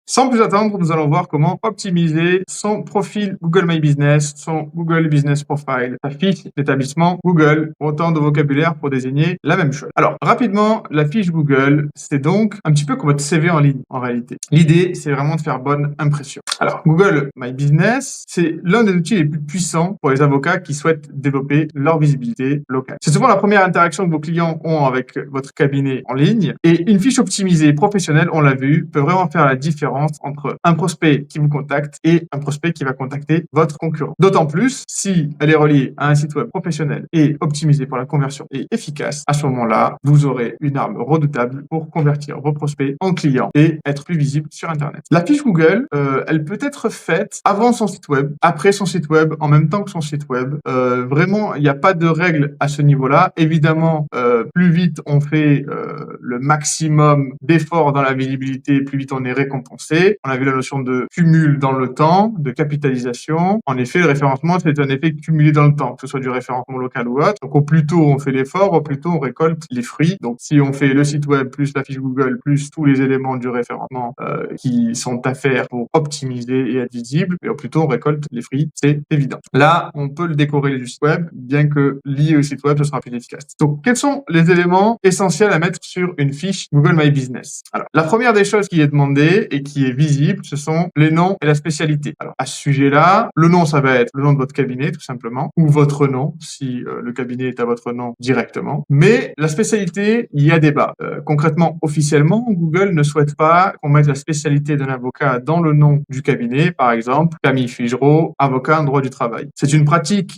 Sans plus attendre, nous allons voir comment optimiser son profil Google My Business, son Google Business Profile, sa fiche d'établissement Google. Autant de vocabulaire pour désigner la même chose. Alors, rapidement, la fiche Google, c'est donc un petit peu comme votre CV en ligne, en réalité. L'idée, c'est vraiment de faire bonne impression. Alors, Google My Business, c'est l'un des outils les plus puissants pour les avocats qui souhaitent développer leur visibilité locale. C'est souvent la première interaction que vos clients ont avec votre cabinet en ligne. Et une fiche optimisée professionnelle, on l'a vu, peut vraiment faire la différence entre un prospect qui vous contacte et un prospect qui va contacter votre concurrent. D'autant plus si elle est reliée à un site web professionnel et optimisée pour la conversion et efficace. À ce moment-là, vous aurez une arme redoutable pour convertir vos prospects en clients et être plus visible sur Internet. La fiche Google, elle peut être faite avant son site web, après son site web, en même temps que son site web. Vraiment, il n'y a pas de règle à ce niveau-là. Évidemment, plus vite on fait le maximum d'efforts dans la visibilité, plus vite on est récompensé. On a vu la notion de cumul dans le temps, de capitalisation. En effet, le référencement, c'est un effet cumulé dans le temps, que ce soit du référencement local ou autre. Donc, au plus tôt on fait l'effort, au plus tôt on récolte les fruits. Donc, si on fait le site web plus la fiche Google plus tous les éléments du référencement qui sont à faire pour optimiser et être visible, et au plus tôt on récolte les fruits, c'est évident. Là, on peut le décorréler du site web, bien que lié au site web, ce sera plus efficace. Donc, quels sont les éléments essentiels à mettre sur une fiche Google My Business? Alors, la première des choses qui est demandée et qui est visible, ce sont les noms et la spécialité. Alors, à ce sujet-là, le nom, ça va être le nom de votre cabinet, tout simplement, ou votre nom, si le cabinet est à votre nom directement. Mais la spécialité, il y a débat. Concrètement, officiellement, Google ne souhaite pas qu'on mette la spécialité d'un avocat dans le nom du cabinet. Par exemple, Camille Figereau, avocat en droit du travail. C'est une pratique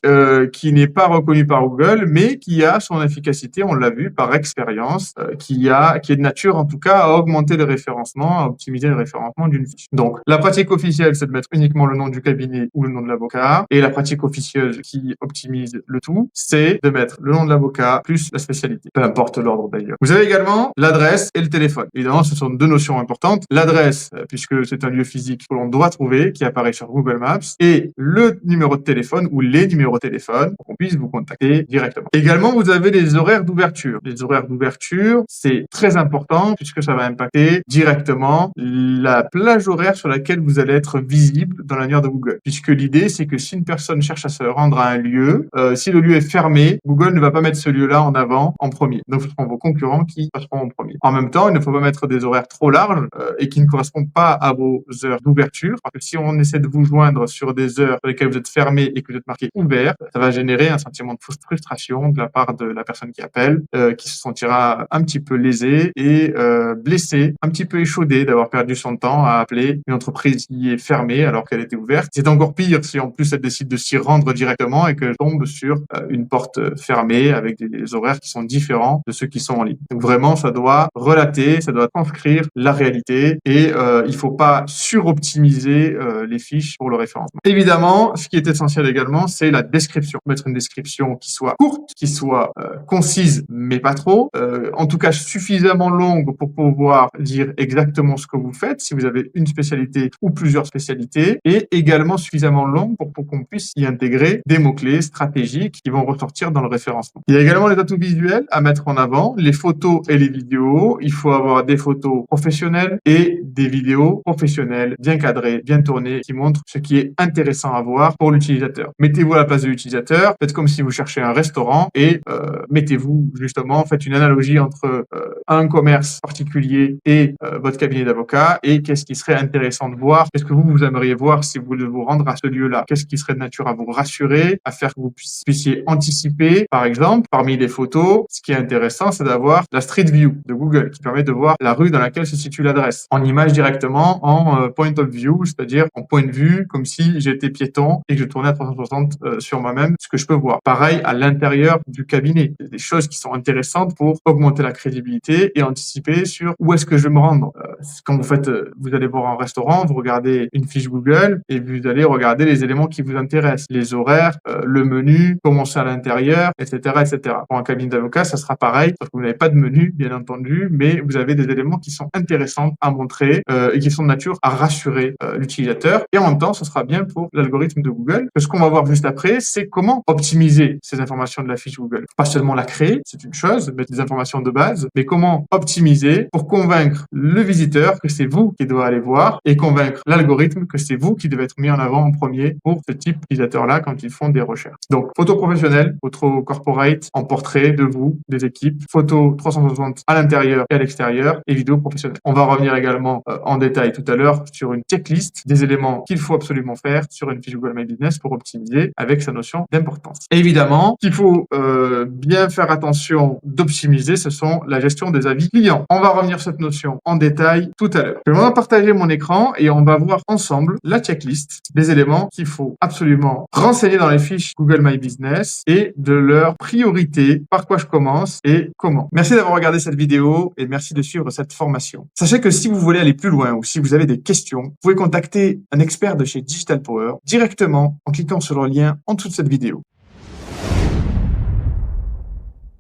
qui n'est pas reconnue par Google, mais qui a son efficacité, on l'a vu par expérience, qui est de nature, en tout cas, à augmenter le référencement, à optimiser le référencement d'une fiche. Donc, la pratique officielle, c'est de mettre uniquement le nom du cabinet ou le nom de l'avocat. Et la pratique officieuse qui optimise le tout, c'est de mettre le nom de l'avocat plus la spécialité. Peu importe l'ordre d'ailleurs. Vous avez également l'adresse et le téléphone. Évidemment, ce sont deux notions importantes. L'adresse, puisque c'est un lieu physique que l'on doit trouver, qui apparaît sur Google Maps, et le numéro de téléphone ou les numéros de téléphone pour qu'on puisse vous contacter directement. Également, vous avez les horaires d'ouverture. Les horaires d'ouverture, c'est très important puisque ça va impacter directement la plage horaire sur laquelle vous allez être visible dans l'annuaire de Google. Puisque l'idée, c'est que si une personne cherche à se rendre à un lieu, si le lieu est fermé, Google ne va pas mettre ce lieu-là en avant en premier. Donc, ce seront vos concurrents qui passeront en premier. En même temps, il ne faut pas mettre des horaires trop larges et qui ne correspondent pas à vos heures d'ouverture. Parce que si on essaie de vous joindre sur des heures sur lesquelles vous êtes fermé et que vous êtes marqué ouvert, ça va générer un sentiment de frustration de la part de la personne qui appelle, qui se sentira un petit peu lésée et blessée, un petit peu échaudée d'avoir perdu son temps à appeler une entreprise qui est fermée alors qu'elle était ouverte. C'est encore pire si en plus elle décide de s'y rendre directement et qu'elle tombe sur une porte fermée avec des horaires qui sont différents de ceux qui sont en ligne. Donc vraiment, ça doit relater, ça doit transcrire la réalité et il faut pas suroptimiser les fiches pour le référencement. Évidemment, ce qui est essentiel également, c'est la description. Mettre une description qui soit courte, qui soit concise, mais pas trop. En tout cas, suffisamment longue pour pouvoir dire exactement ce que vous faites, si vous avez une spécialité ou plusieurs spécialités, et également suffisamment longue pour qu'on puisse y intégrer des mots-clés stratégiques qui vont ressortir dans le référencement. Il y a également les atouts visuels à mettre en avant, les photos et les vidéos. Il faut avoir des photos professionnelles et des vidéos professionnelles, bien cadrées, bien tournées, qui montrent ce qui est intéressant à voir pour l'utilisateur. Mettez-vous à la place de l'utilisateur, faites comme si vous cherchez un restaurant et mettez-vous justement, faites une analogie entre un commerce particulier et votre cabinet d'avocat et qu'est-ce qui serait intéressant de voir, qu'est-ce que vous aimeriez voir si vous voulez vous rendre à ce lieu-là, qu'est-ce qui serait de nature à vous rassurer, à faire que vous puissiez anticiper. Par exemple, parmi les photos, ce qui est intéressant, c'est d'avoir la Street View de Google qui permet de voir la rue dans laquelle se situe l'adresse en image directement, en point of view, c'est-à-dire en point de vue, comme si j'étais piéton et que je tournais à 360 sur moi-même, ce que je peux voir. Pareil à l'intérieur du cabinet, il y a des choses qui sont intéressantes pour augmenter la crédibilité et anticiper sur où est-ce que je vais me rendre. Quand vous faites, vous allez voir un restaurant, vous regardez une fiche Google et vous allez regarder les éléments qui vous intéressent, les horaires, le menu, comment c'est à l'intérieur, etc., etc. Pour un cabinet d'avocat, ça sera pareil, sauf que vous n'avez pas de menu, bien entendu, mais vous avez des éléments qui sont intéressants à montrer et qui sont de nature à rassurer l'utilisateur. Et en même temps, ce sera bien pour l'algorithme de Google. Ce qu'on va voir juste après, c'est comment optimiser ces informations de la fiche Google. Pas seulement la créer, c'est une chose, mettre des informations de base, mais comment optimiser pour convaincre le visiteur que c'est vous qui doit aller voir et convaincre l'algorithme que c'est vous qui devez être mis en avant en premier pour ce type d'utilisateur-là quand ils font des recherches. Donc, photo professionnelle, photo corporate, en portrait de vous, des équipes, photo 360 à l'intérieur et à l'extérieur et vidéo professionnelle. On va revenir également en détail tout à l'heure sur une checklist des éléments qu'il faut absolument faire sur une fiche Google My Business pour optimiser avec sa notion d'importance. Évidemment, qu'il faut bien faire attention d'optimiser, ce sont la gestion des avis clients. On va revenir sur cette notion en détail tout à l'heure. Je vais maintenant partager mon écran et on va voir ensemble la checklist des éléments qu'il faut absolument renseigner dans les fiches Google My Business et de leur priorité, par quoi je commence et comment. Merci d'avoir regardé cette vidéo et merci de suivre cette formation. Sachez que si vous voulez aller plus loin ou si vous avez des questions, vous pouvez contacter un expert de chez Digital Power directement en cliquant sur le lien en dessous de cette vidéo.